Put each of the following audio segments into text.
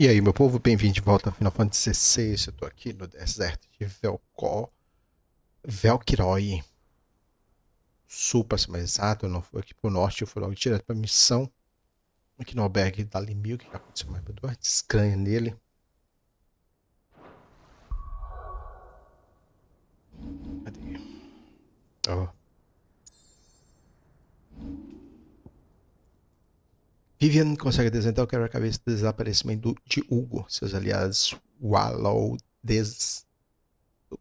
E aí, meu povo, bem-vindo de volta a Final Fantasy XVI. Eu tô aqui no deserto de Velkiroi. Sul, pra ser mais exato. Eu não fui aqui pro norte, eu fui logo direto pra missão. Aqui no albergue da Limil, que aconteceu mais uma descanha nele. Cadê? Ó. Vivian consegue desentar o quebra-cabeça do desaparecimento de Hugo. Seus aliados Wallow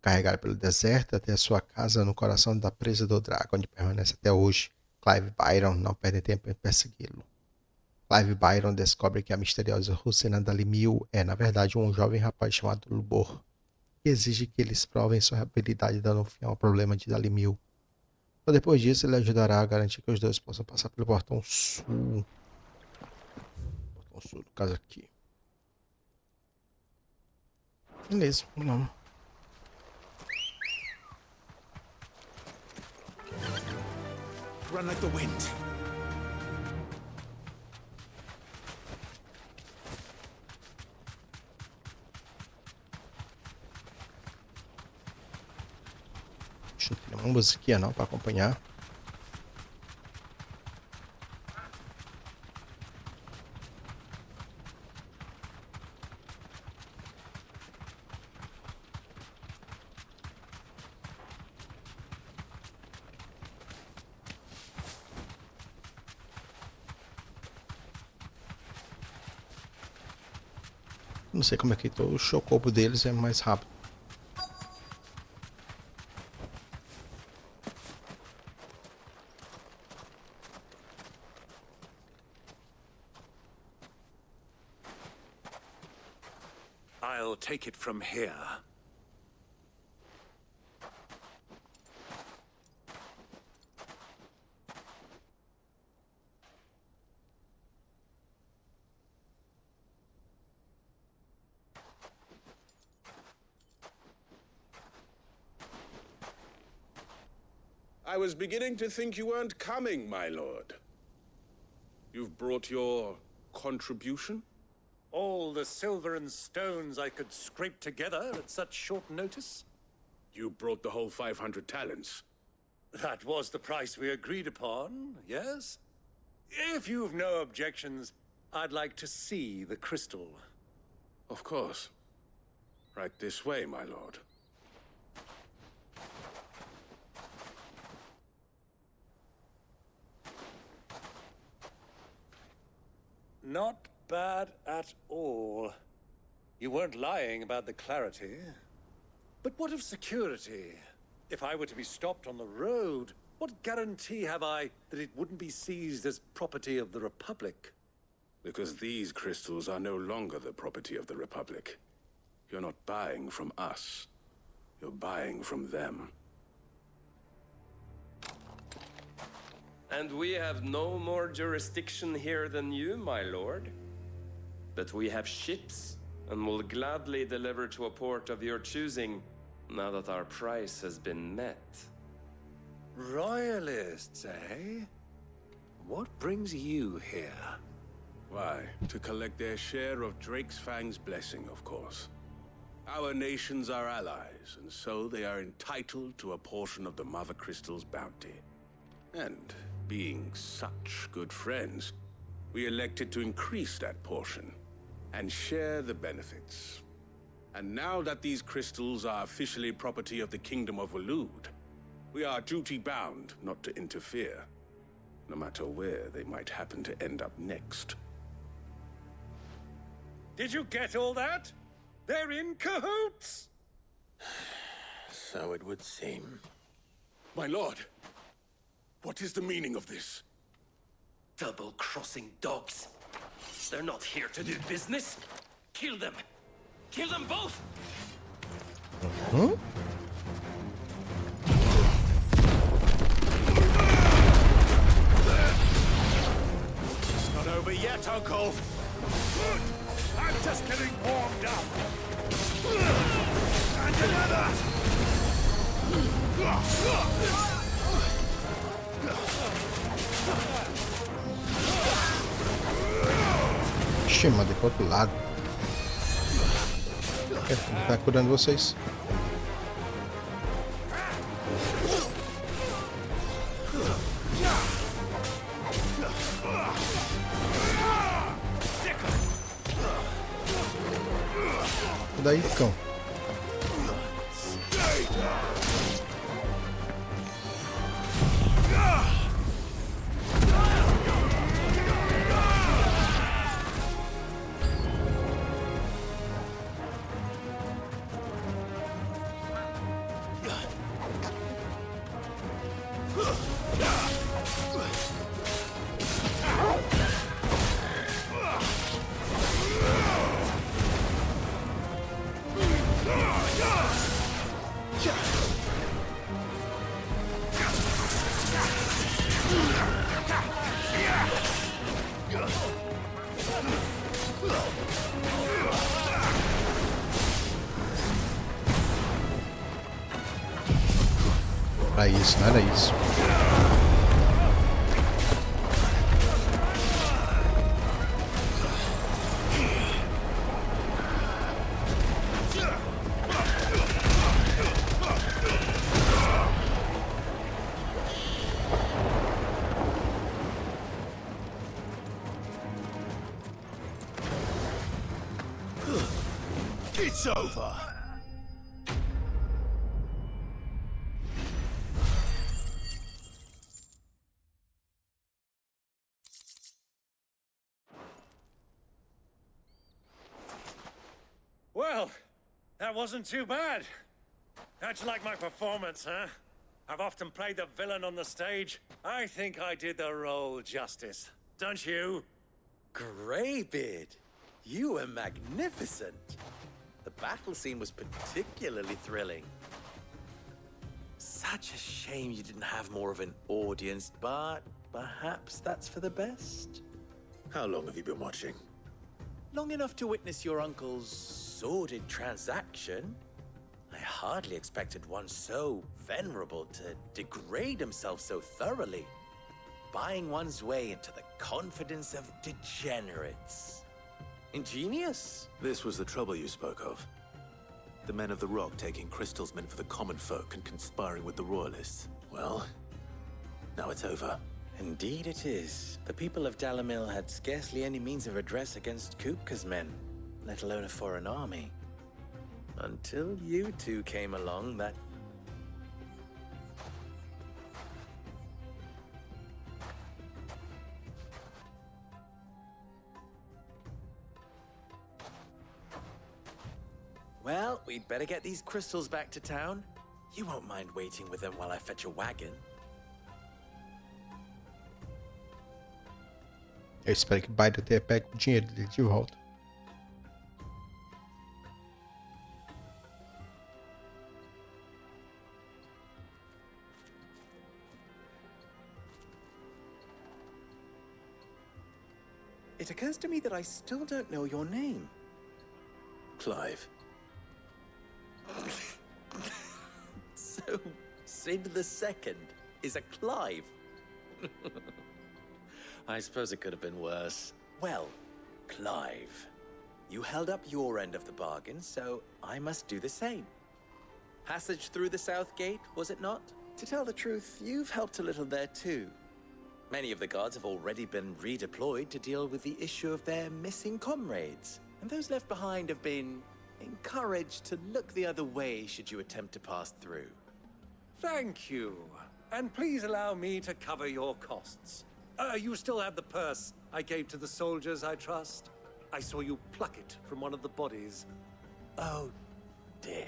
carregaram pelo deserto até a sua casa no coração da presa do Drago, onde permanece até hoje. Clive Byron não perde tempo em persegui-lo. Clive Byron descobre que a misteriosa Russena da Limil é, na verdade, um jovem rapaz chamado Lubor, que exige que eles provem sua habilidade dando fim ao problema de Dalimil. Só depois disso, ele ajudará a garantir que os dois possam passar pelo portão sul. Portão sul, no caso aqui. Beleza, vamos lá. Run like the wind. Não tem uma musiquinha não para acompanhar. Não sei como é que o chocobo deles é mais rápido. I'll take it from here. I was beginning to think you weren't coming, my lord. You've brought your contribution? All the silver and stones I could scrape together at such short notice? You brought the whole 500 talents. That was the price we agreed upon, yes? If you've no objections, I'd like to see the crystal. Of course. Right this way, my lord. Not bad at all. You weren't lying about the clarity. But what of security? If I were to be stopped on the road, what guarantee have I that it wouldn't be seized as property of the Republic? Because these crystals are no longer the property of the Republic. You're not buying from us. You're buying from them. And we have no more jurisdiction here than you, my lord. But we have ships, and will gladly deliver to a port of your choosing, now that our price has been met. Royalists, eh? What brings you here? Why, to collect their share of Drake's Fang's blessing, of course. Our nations are allies, and so they are entitled to a portion of the Mother Crystal's bounty. And being such good friends, we elected to increase that portion and share the benefits. And now that these crystals are officially property of the Kingdom of Waloed, we are duty-bound not to interfere, no matter where they might happen to end up next. Did you get all that? They're in cahoots! So it would seem. My lord, what is the meaning of this? Double-crossing dogs. They're not here to do business. Kill them. Kill them both! Huh? It's not over yet, Uncle! I'm just getting warmed up! And another! Ixi, mandei pro outro lado. caraca, ele tá curando vocês. Daí, cão. Era isso, não era isso. It's over. Well, that wasn't too bad. How'd you like my performance, huh? I've often played the villain on the stage. I think I did the role justice. Don't you? Greybeard, you were magnificent. The battle scene was particularly thrilling. Such a shame you didn't have more of an audience, but perhaps that's for the best. How long have you been watching? Long enough to witness your uncle's sordid transaction. I hardly expected one so venerable to degrade himself so thoroughly, buying one's way into the confidence of degenerates. Ingenious. This was the trouble you spoke of. The men of the Rock taking crystals meant for the common folk and conspiring with the royalists. Well, now it's over. Indeed it is. The people of Dalamil had scarcely any means of redress against Kupka's men, let alone a foreign army. Until you two came along, that... Well, we'd better get these crystals back to town. You won't mind waiting with them while I fetch a wagon. Eu espero que Byron tenha pego o dinheiro dele de volta. It occurs to me that I still don't know your name. Clive. So, Sid the Second is a Clive. I suppose it could have been worse. Well, Clive, you held up your end of the bargain, so I must do the same. Passage through the South Gate, was it not? To tell the truth, you've helped a little there too. Many of the guards have already been redeployed to deal with the issue of their missing comrades, and those left behind have been encouraged to look the other way should you attempt to pass through. Thank you. And please allow me to cover your costs. You still have the purse I gave to the soldiers, I trust? I saw you pluck it from one of the bodies. Oh, dear.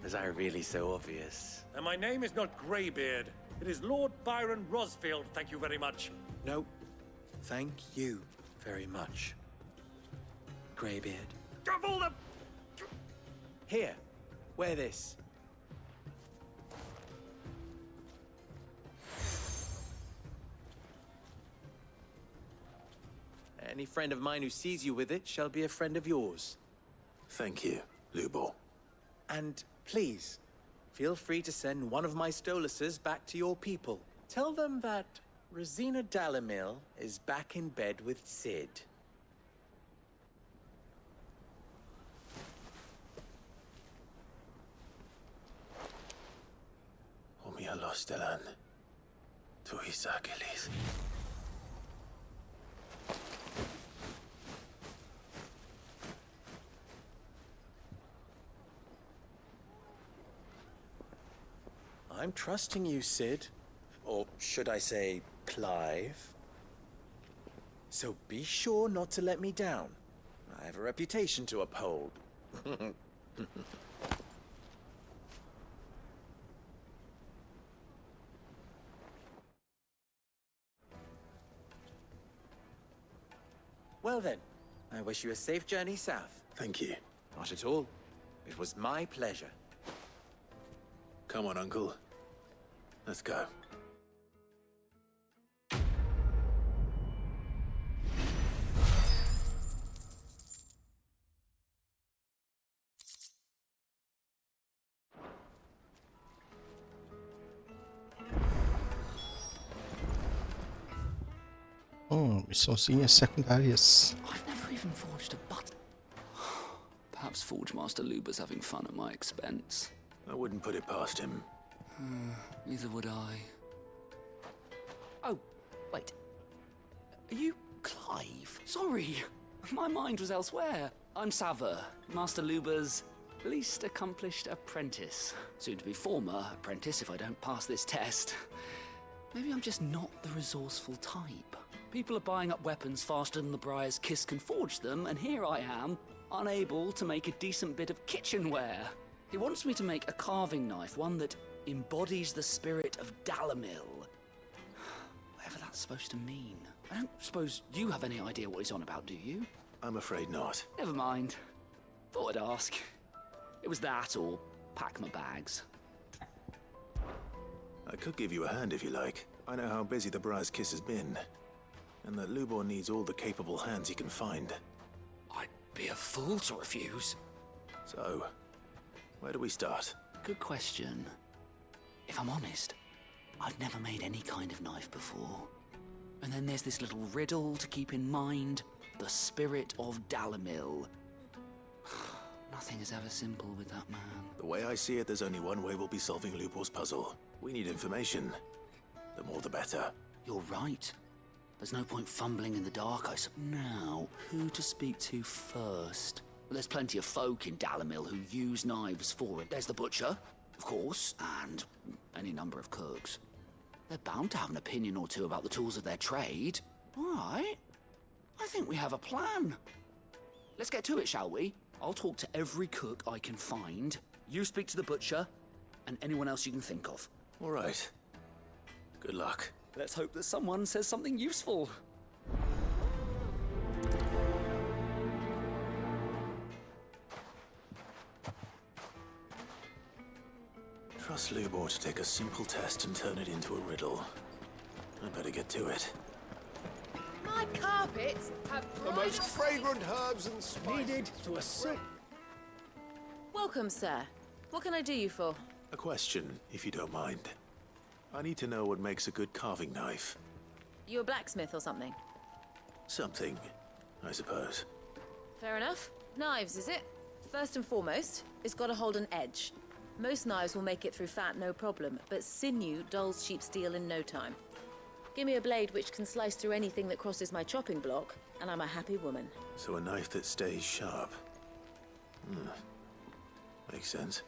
Was I really so obvious? And my name is not Greybeard. It is Lord Byron Rosfield, thank you very much. No, thank you very much, Greybeard. Of all the... Here, wear this. Any friend of mine who sees you with it shall be a friend of yours. Thank you, Lubor. And please, feel free to send one of my Stoluses back to your people. Tell them that Rosina Dalamil is back in bed with Sid. Stellan. Tuisa Gilis. I'm trusting you, Sid. Or should I say, Clive? So be sure not to let me down. I have a reputation to uphold. Well then, I wish you a safe journey south. Thank you. Not at all. It was my pleasure. Come on, Uncle. Let's go. Missãozinhas secundárias. I've never even forged a button. Perhaps Forge Master Luber's having fun at my expense. I wouldn't put it past him. Neither would I. Oh, wait. Are you Clive? Sorry, my mind was elsewhere. I'm Sava, Master Luber's least accomplished apprentice. Soon to be former apprentice if I don't pass this test. Maybe I'm just not the resourceful type. People are buying up weapons faster than the Briar's Kiss can forge them, and here I am, unable to make a decent bit of kitchenware. He wants me to make a carving knife, one that embodies the spirit of Dalamil. Whatever that's supposed to mean. I don't suppose you have any idea what he's on about, do you? I'm afraid not. Never mind. Thought I'd ask. It was that or pack my bags. I could give you a hand if you like. I know how busy the Briar's Kiss has been, and that Lubor needs all the capable hands he can find. I'd be a fool to refuse. So, where do we start? Good question. If I'm honest, I've never made any kind of knife before. And then there's this little riddle to keep in mind. The spirit of Dalamil. Nothing is ever simple with that man. The way I see it, there's only one way we'll be solving Lubor's puzzle. We need information. The more the better. You're right. There's no point fumbling in the dark, I suppose. Now, who to speak to first? Well, there's plenty of folk in Dalamil who use knives for it. There's the butcher, of course, and any number of cooks. They're bound to have an opinion or two about the tools of their trade. All right. I think we have a plan. Let's get to it, shall we? I'll talk to every cook I can find. You speak to the butcher, and anyone else you can think of. All right. Good luck. Let's hope that someone says something useful. Trust Lubor to take a simple test and turn it into a riddle. I'd better get to it. My carpets have The most fragrant herbs and spices Needed to a silk. Welcome, sir. What can I do you for? A question, if you don't mind. I need to know what makes a good carving knife. You a blacksmith or something? Something, I suppose. Fair enough. Knives, is it? First and foremost, it's got to hold an edge. Most knives will make it through fat, no problem, but sinew dulls cheap steel in no time. Give me a blade which can slice through anything that crosses my chopping block, and I'm a happy woman. So a knife that stays sharp. Makes sense.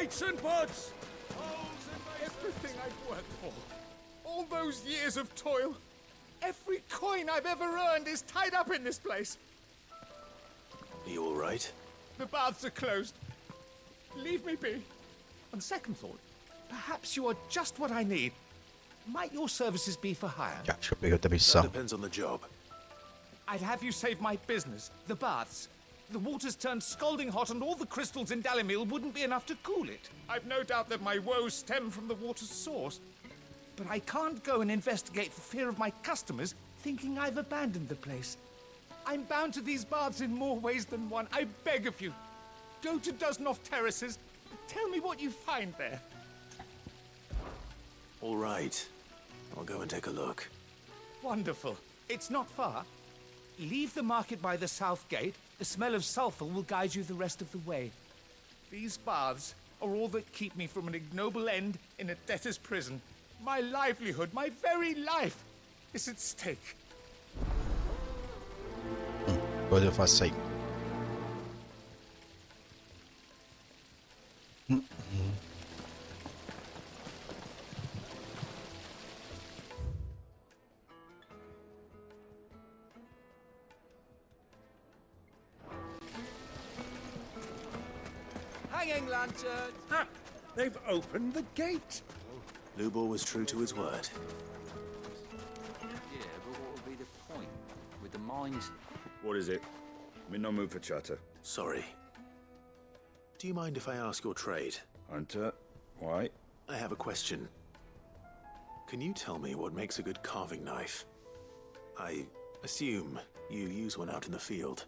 plates and pots! Everything I've worked for. All those years of toil. Every coin I've ever earned is tied up in this place. Are you all right? The baths are closed. Leave me be. On second thought, perhaps you are just what I need. Might your services be for hire? Já, acho que eu peguei outra That missão. depends on the job. I'd have you save my business, the baths. The water's turned scalding hot and all the crystals in Dalamil wouldn't be enough to cool it. I've no doubt that my woes stem from the water's source. But I can't go and investigate for fear of my customers thinking I've abandoned the place. I'm bound to these baths in more ways than one. I beg of you. Go to Dusnoff Terraces. Tell me what you find there. All right. I'll go and take a look. Wonderful. It's not far. Leave the market by the south gate. The smell of sulfur will guide you the rest of the way. These baths are all that keep me from an ignoble end in a debtor's prison. My livelihood, my very life, is at stake. Depois eu faço isso aí. Hanging lantern! Ah, they've opened the gate. Lubor was true to his word. Yeah, but what would be the point? With the mines... What is it? I'm in no mood for chatter. Sorry. Do you mind if I ask your trade? Hunter, why? I have a question. Can you tell me what makes a good carving knife? I assume you use one out in the field.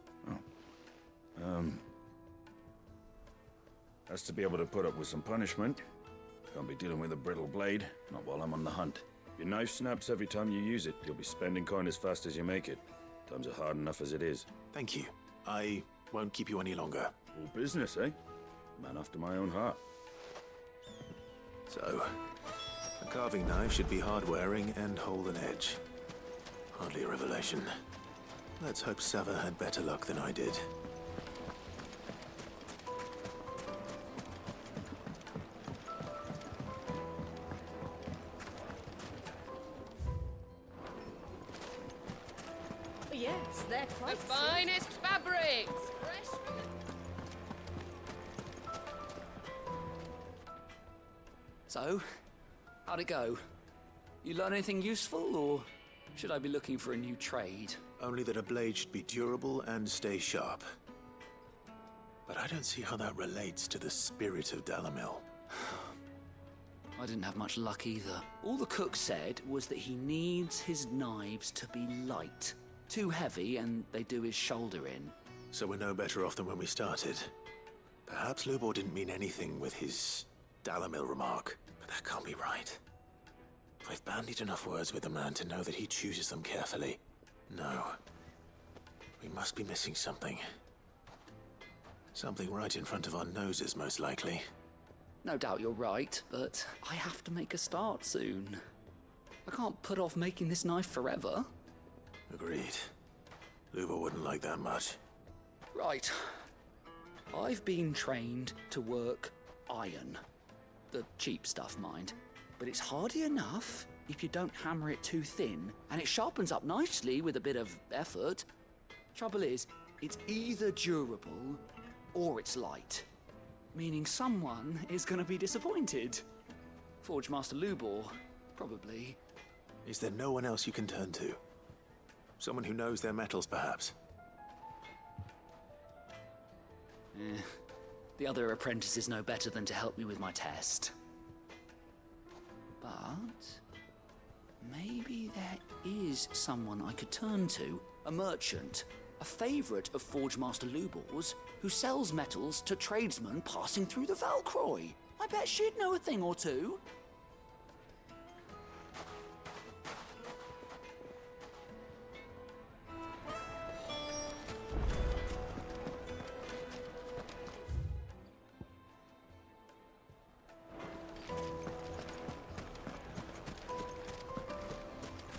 Has to be able to put up with some punishment. Can't be dealing with a brittle blade, not while I'm on the hunt. If your knife snaps every time you use it, you'll be spending coin as fast as you make it. Times are hard enough as it is. Thank you. I won't keep you any longer. All business, eh? Man after my own heart. So, a carving knife should be hard-wearing and hold an edge. Hardly a revelation. Let's hope Sava had better luck than I did. Yes, they're quite The finest fabrics! Fresh from the... So, how'd it go? You learn anything useful, or should I be looking for a new trade? Only that a blade should be durable and stay sharp. But I don't see how that relates to the spirit of Dalamil. I didn't have much luck either. All the cook said was that he needs his knives to be light. Too heavy and they do his shoulder in. So we're no better off than when we started. Perhaps Lubor didn't mean anything with his Dalamil remark, but that can't be right. I've bandied enough words with the man to know that he chooses them carefully. No. We must be missing something. Something right in front of our noses, most likely. No doubt you're right, but I have to make a start soon. I can't put off making this knife forever. Agreed. Lubor wouldn't like that much. Right. I've been trained to work iron. The cheap stuff, mind. But it's hardy enough if you don't hammer it too thin, and it sharpens up nicely with a bit of effort. Trouble is, it's either durable or it's light. Meaning someone is gonna be disappointed. Forge Master Lubor, probably. Is there no one else you can turn to? Someone who knows their metals, perhaps? The other apprentices know better than to help me with my test. But maybe there is someone I could turn to. A merchant, a favorite of Forge Master Lubor's, who sells metals to tradesmen passing through the Valcroy. I bet she'd know a thing or two.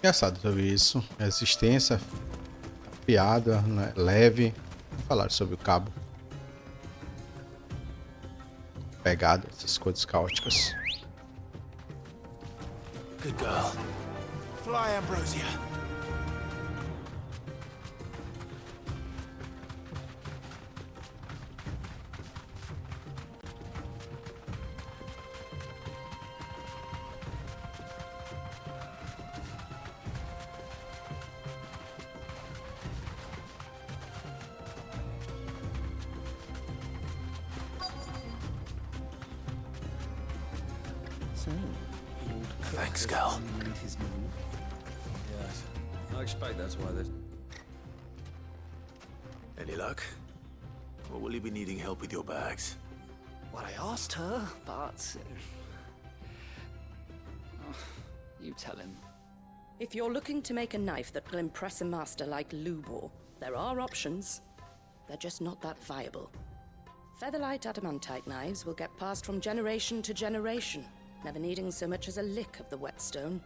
Engraçado sobre isso. Resistência, piada, né? Leve. Falar sobre o cabo. Pegada, essas coisas caóticas. Good girl. Fly, Ambrosia. Thanks, Gal. Yes. I expect that's why there's... Any luck? Or will you be needing help with your bags? Well, I asked her, but... you tell him. If you're looking to make a knife that will impress a master like Lubor, There are options. They're just not that viable. Featherlight adamantite knives will get passed from generation to generation, never needing so much as a lick of the whetstone.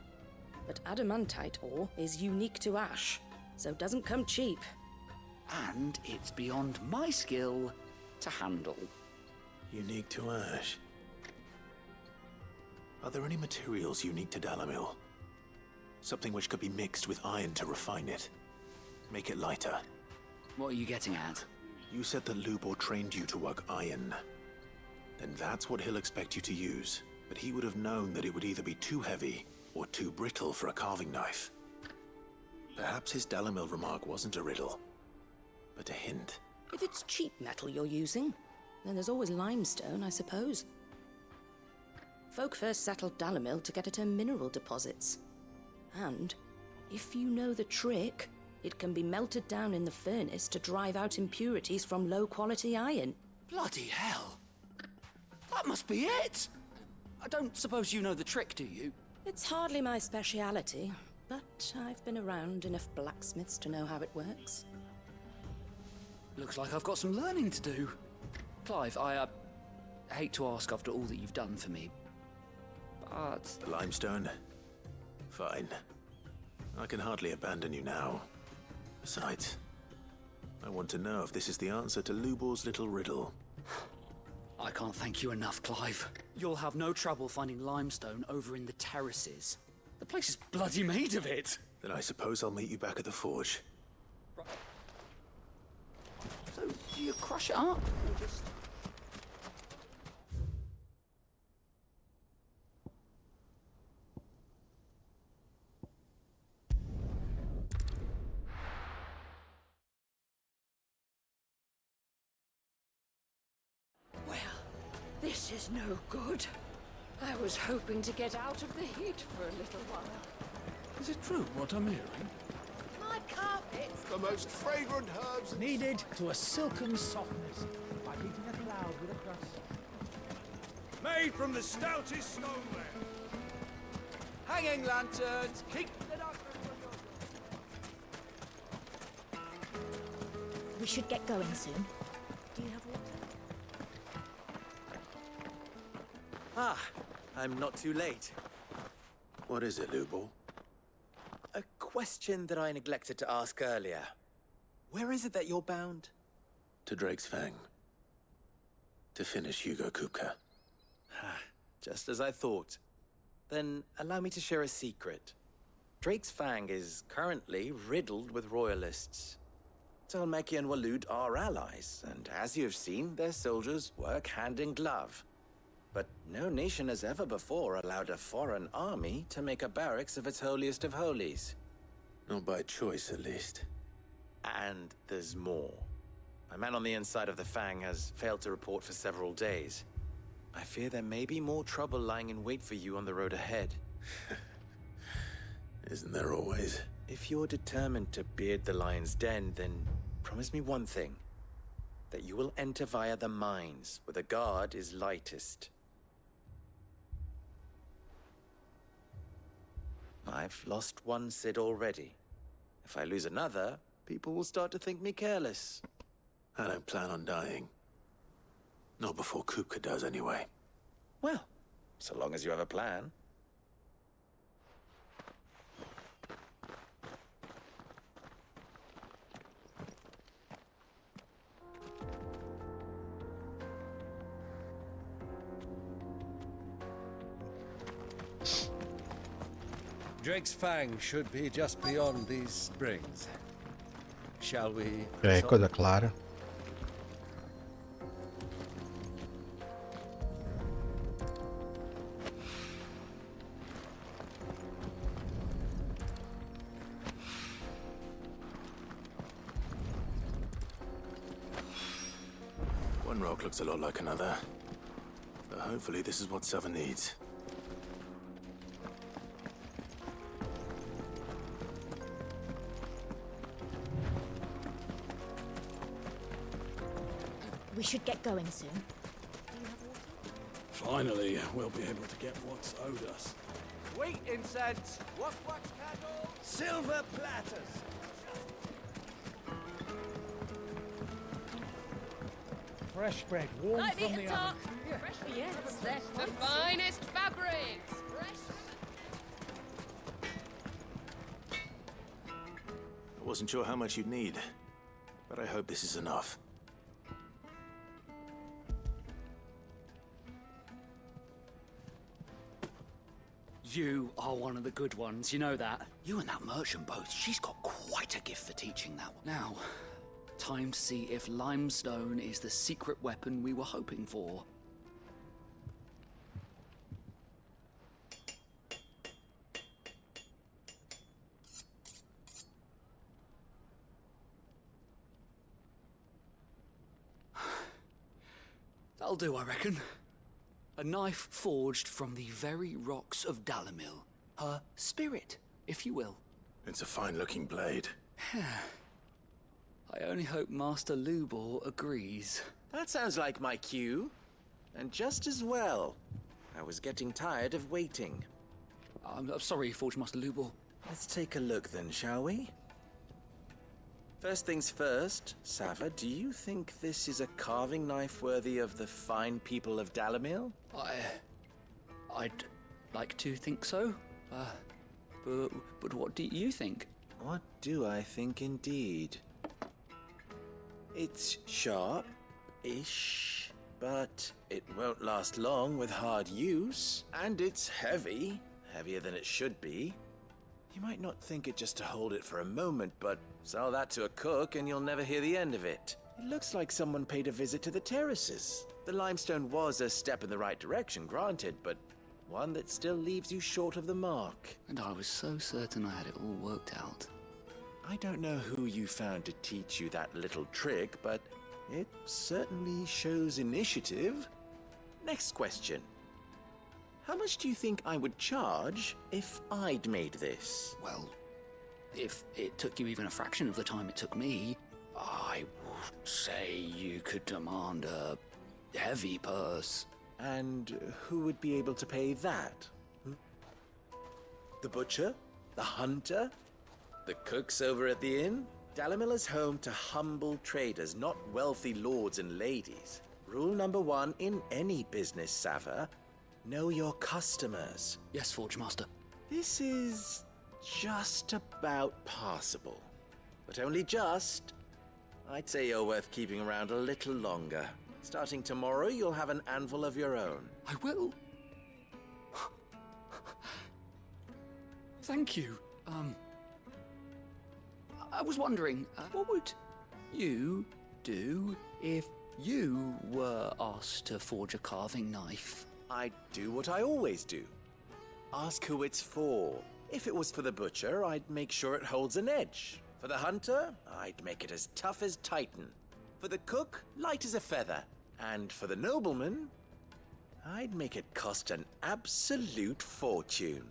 But adamantite ore is unique to ash, so it doesn't come cheap. And it's beyond my skill to handle. Unique to ash. Are there any materials unique to Dalimil? Something which could be mixed with iron to refine it. Make it lighter. What are you getting at? You said that Lubor trained you to work iron. Then that's what he'll expect you to use. But he would have known that it would either be too heavy or too brittle for a carving knife. Perhaps his Dalimil remark wasn't a riddle, but a hint. If it's cheap metal you're using, then there's always limestone, I suppose. Folk first settled Dalimil to get at her mineral deposits. And, if you know the trick, it can be melted down in the furnace to drive out impurities from low-quality iron. Bloody hell! That must be it! I don't suppose you know the trick, do you? It's hardly my speciality, but I've been around enough blacksmiths to know how it works. Looks like I've got some learning to do. Clive, I hate to ask after all that you've done for me, but... The limestone? Fine. I can hardly abandon you now. Besides, I want to know if this is the answer to Lubor's little riddle. I can't thank you enough, Clive. You'll have no trouble finding limestone over in the terraces. The place is bloody made of it. Then I suppose I'll meet you back at the forge. Right. So, do you crush it up? Or just... This is no good. I was hoping to get out of the heat for a little while. Is it true what I'm hearing? My carpets. The most fragrant herbs needed to a silken softness by beating a cloud with a crust. Made from the stoutest stoneware. Hanging lanterns, keep the darkness. We should get going soon. Do you have water? Ah, I'm not too late. What is it, Lubor? A question that I neglected to ask earlier. Where is it that you're bound? To Drake's Fang. To finish Hugo Kupka. Just as I thought. Then allow me to share a secret. Drake's Fang is currently riddled with royalists. Talmeki and Walud are allies, and as you have seen, their soldiers work hand in glove. But no nation has ever before allowed a foreign army to make a barracks of its holiest of holies. Not by choice, at least. And there's more. My man on the inside of the Fang has failed to report for several days. I fear there may be more trouble lying in wait for you on the road ahead. Isn't there always? If you're determined to beard the lion's den, then promise me one thing. That you will enter via the mines, where the guard is lightest. I've lost one Cid already. If I lose another, people will start to think me careless. I don't plan on dying. Not before Kupka does, anyway. Well, so long as you have a plan. Drake's Fang should be just beyond these springs. Shall we? É, coisa clara. One rock looks a lot like another. But hopefully this is what Sava needs. We should get going soon. Do you have water? Finally, we'll be able to get what's owed us. Sweet incense, wax candles, silver platters. Fresh bread, warm Light me from a the top. oven. Fresh, yes, they're The finest fabrics! Fresh. I wasn't sure how much you'd need, but I hope this is enough. You are one of the good ones, you know that. You and that merchant both, she's got quite a gift for teaching that one. Now, time to see if limestone is the secret weapon we were hoping for. That'll do, I reckon. A knife forged from the very rocks of Dalimil. Her spirit, if you will. It's a fine-looking blade. I only hope Master Lubor agrees. That sounds like my cue. And just as well. I was getting tired of waiting. I'm sorry, Forge Master Lubor. Let's take a look then, shall we? First things first, Sava, do you think this is a carving knife worthy of the fine people of Dalimil? I'd like to think so. But what do you think? What do I think indeed? It's sharp-ish, but it won't last long with hard use. And it's heavy, heavier than it should be. You might not think it just to hold it for a moment, but sell that to a cook and you'll never hear the end of it. It looks like someone paid a visit to the terraces. The limestone was a step in the right direction, granted, but one that still leaves you short of the mark. And I was so certain I had it all worked out. I don't know who you found to teach you that little trick, but it certainly shows initiative. Next question. How much do you think I would charge if I'd made this? Well, if it took you even a fraction of the time it took me, I would say you could demand a heavy purse. And who would be able to pay that? The butcher? The hunter? The cooks over at the inn? Dalimil is home to humble traders, not wealthy lords and ladies. Rule number 1 in any business, Sava. Know your customers. Yes, Forge Master. This is just about passable. But only just. I'd say you're worth keeping around a little longer. Starting tomorrow, you'll have an anvil of your own. I will. Thank you. I was wondering, what would you do if you were asked to forge a carving knife? I'd do what I always do. Ask who it's for. If it was for the butcher, I'd make sure it holds an edge. For the hunter, I'd make it as tough as Titan. For the cook, light as a feather. And for the nobleman, I'd make it cost an absolute fortune.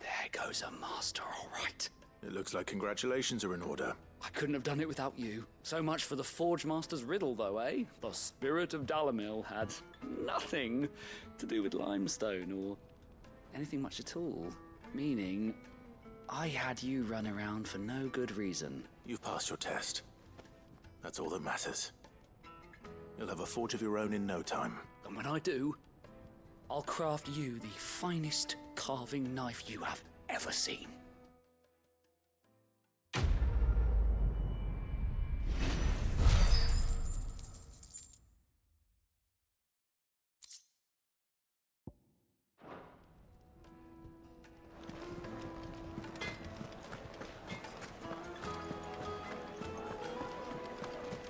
There goes a master, all right. It looks like congratulations are in order. I couldn't have done it without you. So much for the Forge Master's riddle, though, eh? The spirit of Dalimil had nothing to do with limestone or anything much at all. Meaning, I had you run around for no good reason. You've passed your test. That's all that matters. You'll have a forge of your own in no time. And when I do, I'll craft you the finest carving knife you have ever seen.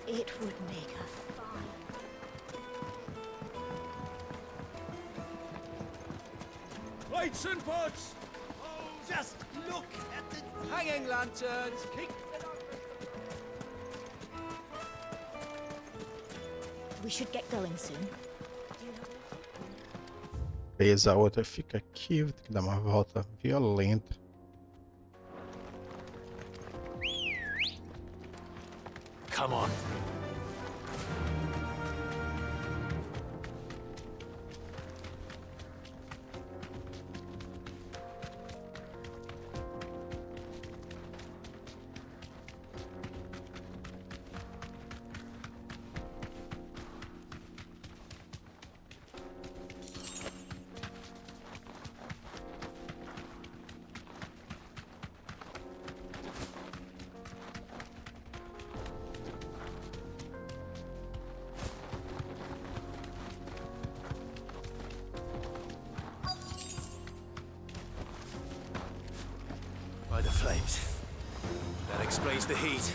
It would make a fine. Lights and pots! Oh, just look at the hanging lanterns! Keep it up! We should get going soon. Beleza, a outra fica aqui, vou ter que dar uma volta violenta. Come on. flames. That explains the heat.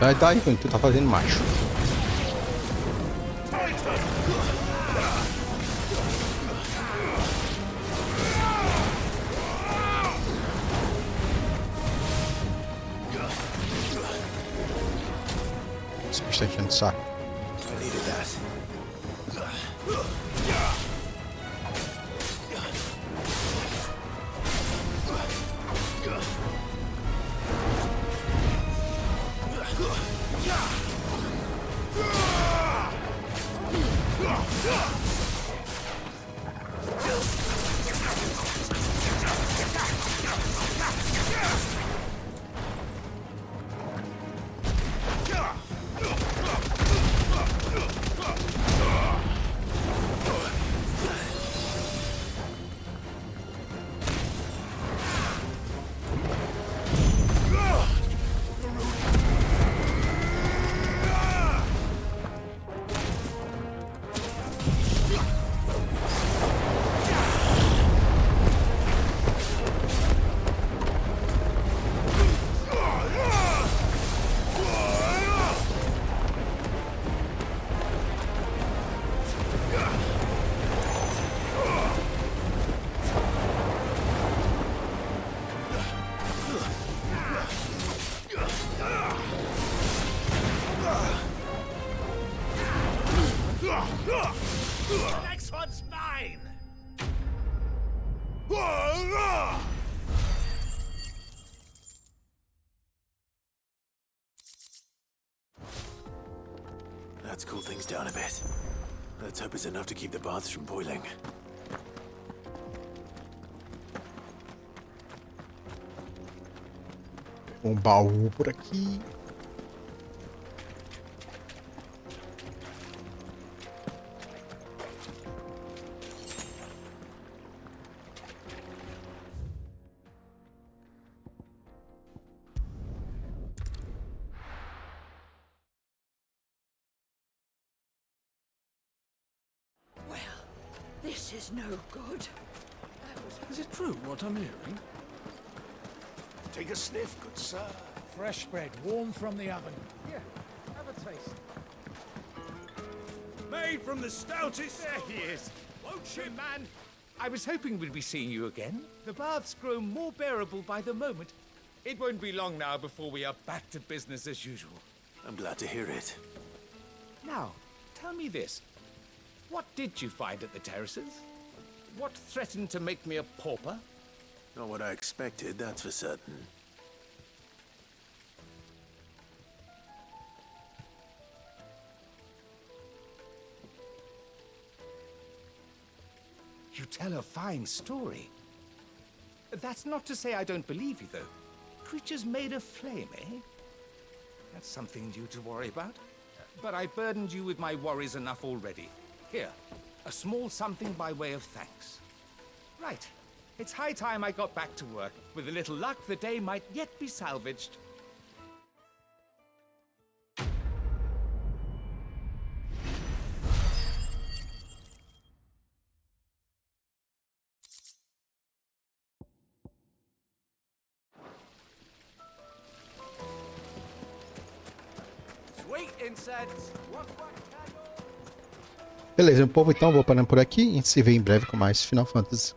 Vai dar aí, o que tu tá fazendo, macho? Esse bicho tá enchendo o saco. The next one's mine! That's cooled things down a bit. Let's hope it's enough to keep the baths from boiling. Baú por aqui. This is no good. Is it true what I'm hearing? Take a sniff, good sir. Fresh bread, warm from the oven. Here, have a taste. Made from the stoutest... There he is. Won't you, man? I was hoping we'd be seeing you again. The baths grow more bearable by the moment. It won't be long now before we are back to business as usual. I'm glad to hear it. Now, tell me this. What did you find at the terraces? What threatened to make me a pauper? Not what I expected, that's for certain. You tell a fine story. That's not to say I don't believe you, though. Creatures made of flame, eh? That's something new to worry about. But I burdened you with my worries enough already. Here, a small something by way of thanks. Right. It's high time I got back to work. With a little luck, the day might yet be salvaged. Sweet! Beleza, meu povo, então vou parando por aqui e a gente se vê em breve com mais Final Fantasy.